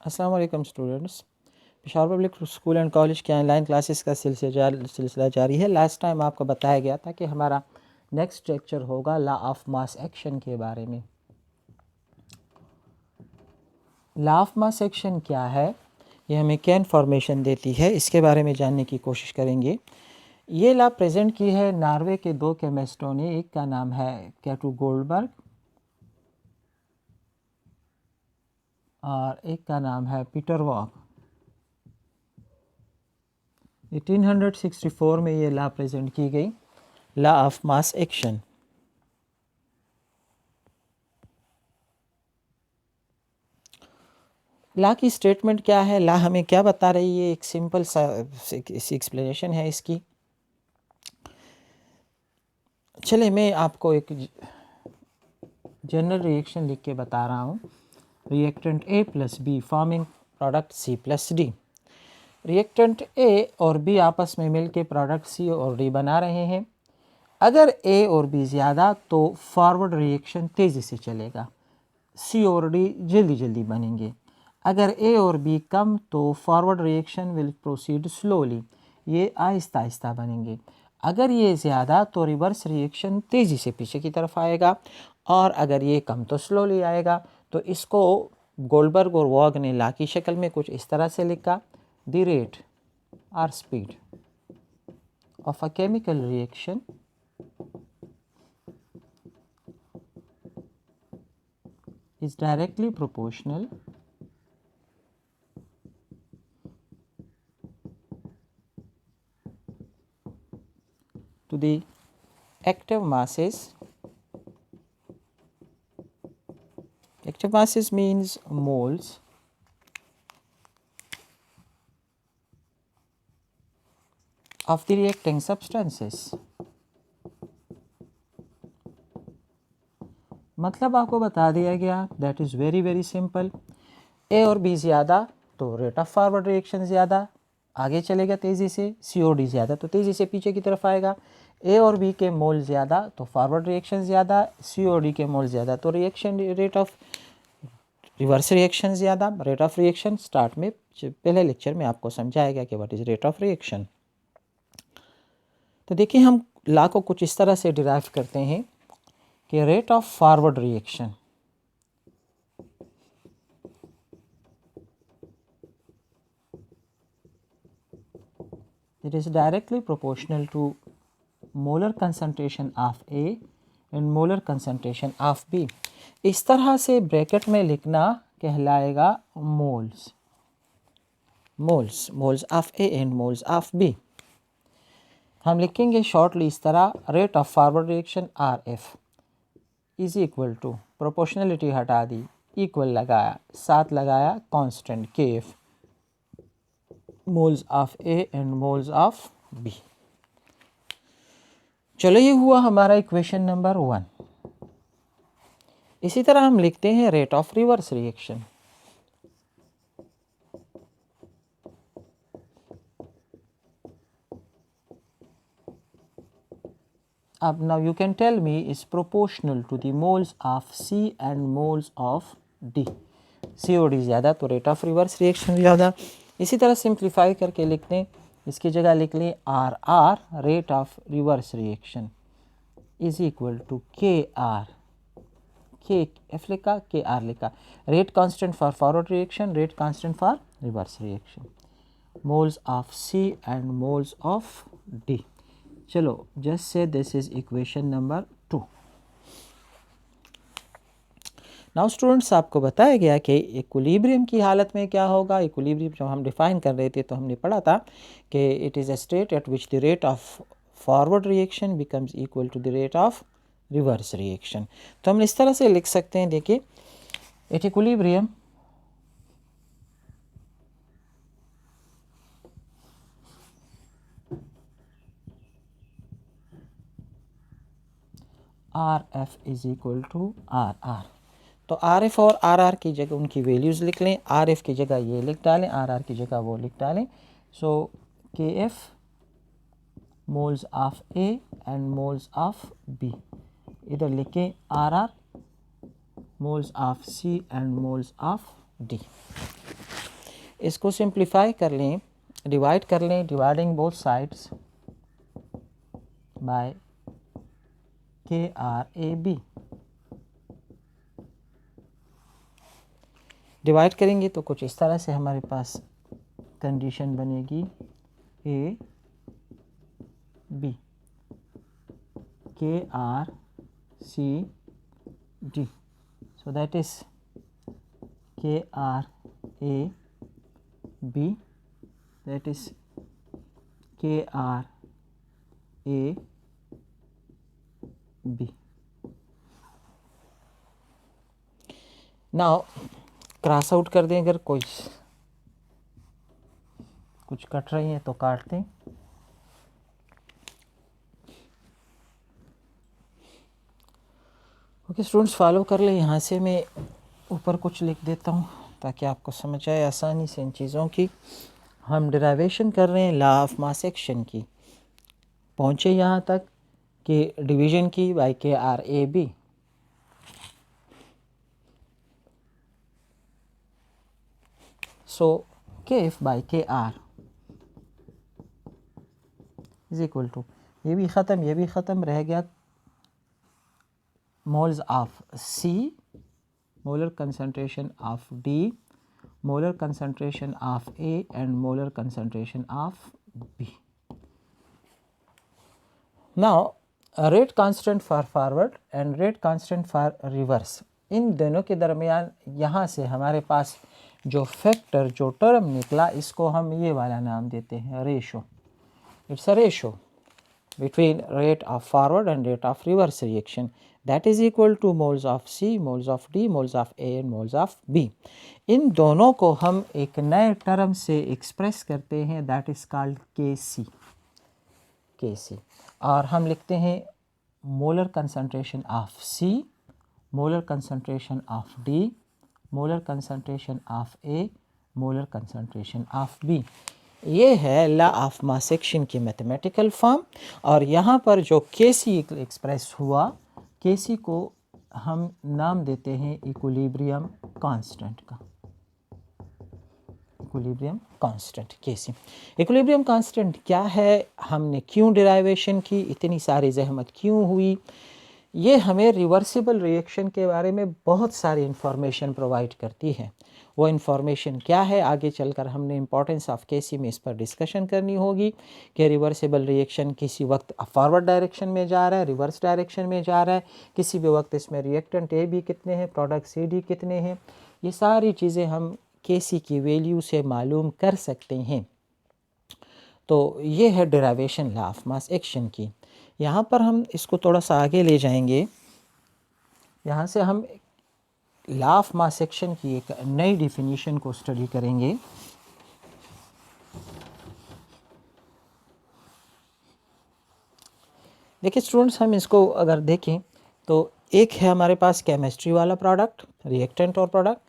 अस्सलाम वालेकुम students. Peshawar public school and college के ऑनलाइन क्लासेस का सिलसिला जारी है। लास्ट टाइम आपको बताया गया था कि हमारा नेक्स्ट लेक्चर होगा लॉ ऑफ मास एक्शन के बारे में। लॉ ऑफ मास एक्शन क्या है, ये हमें क्या इन्फॉर्मेशन देती है, इसके बारे में जानने की कोशिश करेंगे। ये लॉ प्रेजेंट की है नॉर्वे के दो केमिस्टों ने। एक का नाम है कैटू गोल्डबर्ग और एक का नाम है पीटर वॉक। 1864 में ये लॉ प्रेजेंट की गई, law of mass action. Law की स्टेटमेंट क्या है, लॉ हमें क्या बता रही है, एक सिंपल सा एक्सप्लेनेशन है इसकी। चलिए मैं आपको एक जनरल रिएक्शन लिख के बता रहा हूँ। Reactant A plus B forming product C plus D. Reactant A और बी आपस में मिलके प्रोडक्ट सी और डी बना रहे हैं। अगर ए और बी ज़्यादा तो फॉरवर्ड रिएक्शन तेज़ी से चलेगा, सी और डी जल्दी जल्दी बनेंगे। अगर ए और बी कम तो forward reaction will proceed slowly, ये आहिस्ता आहिस्ता बनेंगे। अगर ये ज़्यादा तो रिवर्स रिएक्शन तेज़ी से पीछे की तरफ आएगा, और अगर ये कम तो स्लोली आएगा। तो इसको गोल्डबर्ग और वॉग ने लॉ की शक्ल में कुछ इस तरह से लिखा, द रेट और speed of a chemical reaction is directly proportional to the active masses. Active masses means moles of the reacting substances. मतलब आपको बता दिया गया, that is very very simple. A और बी ज़्यादा तो रेट ऑफ फॉरवर्ड रिएक्शन ज़्यादा, आगे चलेगा तेज़ी से। सी और डी ज़्यादा तो तेज़ी से पीछे की तरफ आएगा। ए और बी के मोल ज़्यादा तो फॉरवर्ड रिएक्शन ज़्यादा, सी और डी के मोल ज़्यादा तो reaction rate of reverse reaction ज़्यादा। रेट ऑफ रिएक्शन स्टार्ट में पहले लेक्चर में आपको समझाया गया कि what is rate of reaction. तो देखिए हम लॉ को कुछ इस तरह से डिराइव करते हैं कि rate of forward reaction it is directly proportional to molar concentration of A and molar concentration of B। इस तरह से ब्रैकेट में लिखना कहलाएगा moles, moles of A and moles of B। हम लिखेंगे शॉर्टली इस तरह, rate of forward reaction RF is equal to, proportionality हटा दी, इक्वल लगाया, साथ लगाया constant KF, moles of A and moles of B। चलो ये हुआ हमारा इक्वेशन नंबर 1। इसी तरह हम लिखते हैं रेट ऑफ रिवर्स रिएक्शन। अब now you can tell me is proportional to the moles of C and moles of D। C और D ज़्यादा तो रेट ऑफ रिवर्स रिएक्शन ज़्यादा। इसी तरह सिंप्लीफाई करके लिखते हैं, इसकी जगह लिख लें RR, rate of reverse reaction is equal to KR, K F लिखा, KR लिखा। Rate constant for forward reaction, rate constant for reverse reaction, moles of C and moles of D। चलो just say this is equation number 2। Now students आपको बताया गया कि equilibrium की हालत में क्या होगा। इक्विलिब्रियम जब हम डिफाइन कर रहे थे तो हमने पढ़ा था कि it is a state at which the rate of forward reaction becomes equal to the rate of reverse reaction. तो हम इस तरह से लिख सकते हैं, देखिए at equilibrium RF is equal to RR। तो RF और RR की जगह उनकी वैल्यूज़ लिख लें। RF की जगह ये लिख डालें, RR की जगह वो लिख डालें। सो KF moles of A and moles of B, इधर लिखें RR moles of C and moles of D. इसको सिंप्लीफाई कर लें, डिवाइड कर लें, dividing both sides by KRAB। Divide करेंगे तो कुछ इस तरह से हमारे पास कंडीशन बनेगी A B KRCD, so that is KRAB, that is KRAB। Now cross out कर दें, अगर कुछ कट रही हैं तो काट दें। ओके स्टूडेंट्स, फॉलो कर लें। यहाँ से मैं ऊपर कुछ लिख देता हूँ ताकि आपको समझ आए आसानी से इन चीज़ों की। हम डेरिवेशन कर रहे हैं लॉ ऑफ मास एक्शन की, पहुँचे यहाँ तक कि डिवीज़न की by KRAB। So KF by KR is equal to, ये भी ख़त्म रह गया, moles of C, molar concentration of D, molar concentration of A and molar concentration of B. Now rate constant for forward and rate constant for reverse, इन दोनों के दरमियान यहाँ से हमारे पास जो फैक्टर, जो टर्म निकला, इसको हम ये वाला नाम देते हैं ratio. It's a ratio between rate of forward and rate of reverse reaction, that is equal to moles of C, moles of D, moles of A and moles of B। इन दोनों को हम एक नए टर्म से express करते हैं, that is called KC। और हम लिखते हैं molar concentration of C, molar concentration of D, molar concentration of A, molar concentration of B। ये है लॉ ऑफ मास एक्शन की मैथमेटिकल फॉर्म। और यहाँ पर जो KC एक्सप्रेस हुआ, KC को हम नाम देते हैं इक्विलिब्रियम कांस्टेंट का, equilibrium constant KC। Equilibrium constant क्या है, हमने क्यों डेरिवेशन की, इतनी सारी जहमत क्यों हुई, ये हमें रिवर्सिबल रिएक्शन के बारे में बहुत सारी इंफॉर्मेशन प्रोवाइड करती है। वो इंफॉर्मेशन क्या है, आगे चलकर हमने इम्पोर्टेंस ऑफ KC में इस पर डिस्कशन करनी होगी कि रिवर्सिबल रिएक्शन किसी वक्त फॉरवर्ड डायरेक्शन में जा रहा है, रिवर्स डायरेक्शन में जा रहा है, किसी भी वक्त इसमें रिएक्टेंट AB कितने हैं, प्रोडक्ट CD कितने हैं, ये सारी चीज़ें हम KC की वैल्यू से मालूम कर सकते हैं। तो ये है derivation law of mass action की। यहाँ पर हम इसको थोड़ा सा आगे ले जाएंगे, यहाँ से हम लॉ ऑफ मास एक्शन की एक नई डिफिनीशन को स्टडी करेंगे। देखिए स्टूडेंट्स, हम इसको अगर देखें तो एक है हमारे पास केमिस्ट्री वाला प्रोडक्ट, रिएक्टेंट और प्रोडक्ट,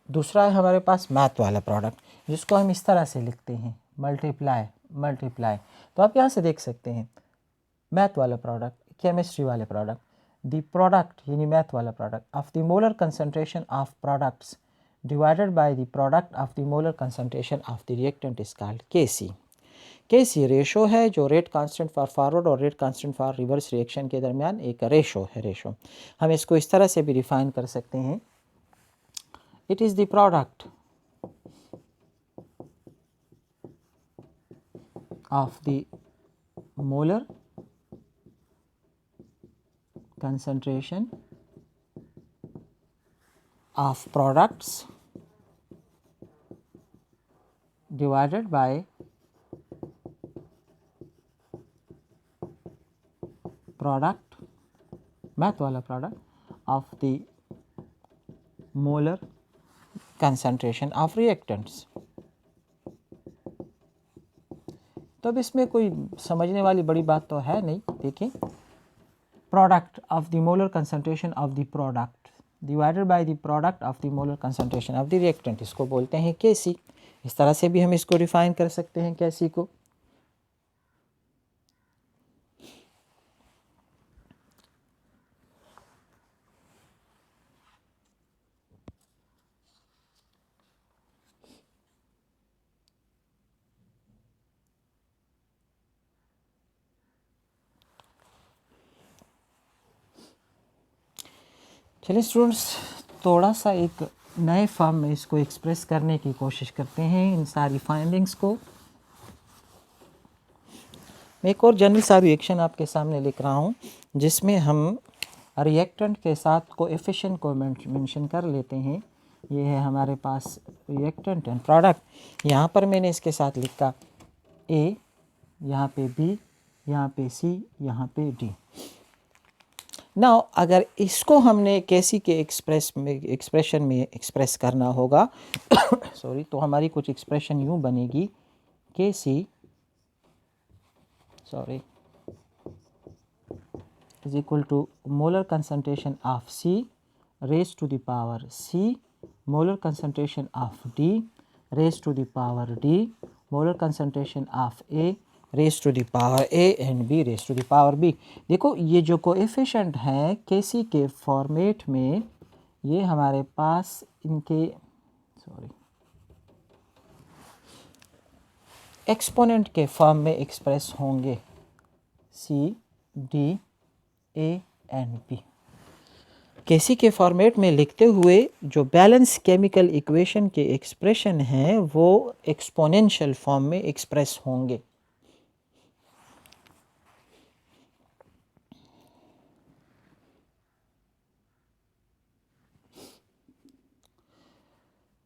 दूसरा है हमारे पास मैथ वाला प्रोडक्ट, जिसको हम इस तरह से लिखते हैं मल्टीप्लाई। तो आप यहाँ से देख सकते हैं मैथ वाला प्रोडक्ट, केमिस्ट्री वाले प्रोडक्ट, द प्रोडक्ट यानी मैथ वाला product of the molar concentration of products divided by the product of the molar concentration of the reactant is called KC। KC ratio है जो रेट कांस्टेंट फॉर फॉरवर्ड और rate constant for reverse reaction के दरमियान एक ratio है। हम इसको इस तरह से भी डिफाइन कर सकते हैं, it is the product of the molar concentration of products divided by product, math वाला product of the molar concentration of reactants। तो अब इसमें कोई समझने वाली बड़ी बात तो है नहीं। देखिए, product of the molar concentration of the product divided by the product of the molar concentration of the reactant, इसको बोलते हैं KC। इस तरह से भी हम इसको डिफाइन कर सकते हैं KC को। चलिए स्टूडेंट्स, थोड़ा सा एक नए फॉर्म में इसको एक्सप्रेस करने की कोशिश करते हैं इन सारी फाइंडिंग्स को। मैं एक और जनरल सा रिएक्शन आपके सामने लिख रहा हूँ जिसमें हम रिएक्टेंट के साथ कोएफिशिएंट को मेंशन कर लेते हैं। ये है हमारे पास रिएक्टेंट एंड प्रोडक्ट। यहाँ पर मैंने इसके साथ लिखा ए, यहाँ पे बी, यहाँ पे सी, यहाँ पे डी। नाउ अगर इसको हमने केसी के एक्सप्रेशन में एक्सप्रेस करना होगा सॉरी, तो हमारी कुछ एक्सप्रेशन यूँ बनेगी के सी is equal to molar concentration of C raised to the power C, molar concentration of D raised to the power D, molar concentration of A raised to the power A and B raised to the power B। देखो ये जो coefficient हैं केसी के format में, ये हमारे पास इनके exponent के फॉर्म में एक्सप्रेस होंगे C, D, A and B। केसी के फॉर्मेट में लिखते हुए जो बैलेंस केमिकल इक्वेशन के एक्सप्रेशन हैं वो एक्सपोनेंशियल फॉर्म में एक्सप्रेस होंगे।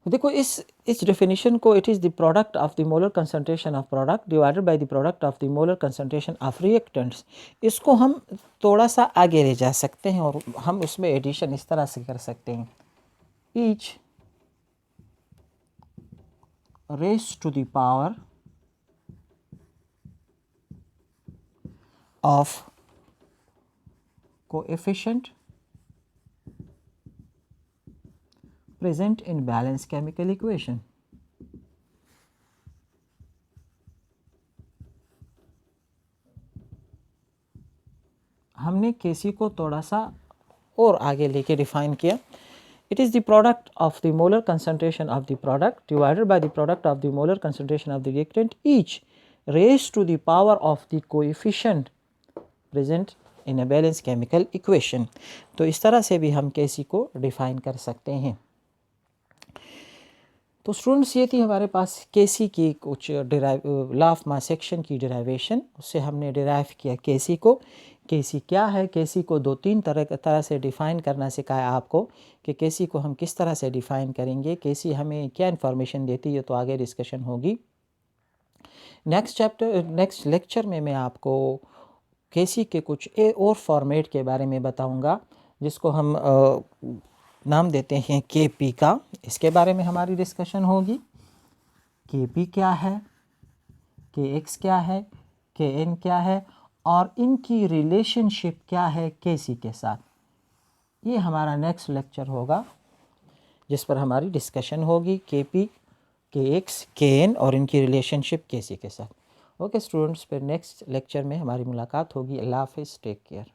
देखो इस डेफिनेशन को, it is the product of the molar concentration of product divided by the product of the molar concentration of reactants. इसको हम थोड़ा सा आगे ले जा सकते हैं और हम उसमें एडिशन इस तरह से कर सकते हैं, each raise to the power of coefficient present in balanced chemical equation। हमने केसी को थोड़ा सा और आगे लेके डिफाइन किया। It is the product of the molar concentration of the product divided by the product of the molar concentration of the reactant each raise to the power of the coefficient present in a balance chemical equation. तो इस तरह से भी हम केसी को define कर सकते हैं। तो स्टूडेंट्स, ये थी हमारे पास केसी की कुछ लॉ ऑफ मास सेक्शन की डिराइवेशन। उससे हमने डिराइव किया केसी को। केसी क्या है, केसी को दो तीन तरह से डिफ़ाइन करना सिखाया आपको कि केसी को हम किस तरह से डिफ़ाइन करेंगे, केसी हमें क्या इन्फॉर्मेशन देती है, तो आगे डिस्कशन होगी। नेक्स्ट लेक्चर में मैं आपको केसी के कुछ और फॉर्मेट के बारे में बताऊंगा जिसको हम नाम देते हैं के पी का। इसके बारे में हमारी डिस्कशन होगी। के पी क्या है, के एक्स क्या है, के एन क्या है और इनकी रिलेशनशिप क्या है केसी के साथ। ये हमारा नेक्स्ट लेक्चर होगा जिस पर हमारी डिस्कशन होगी के पी, के एक्स, के एन और इनकी रिलेशनशिप केसी के साथ। ओके स्टूडेंट्स, फिर नेक्स्ट लेक्चर में हमारी मुलाकात होगी। अल्लाह हाफिज़, टेक केयर।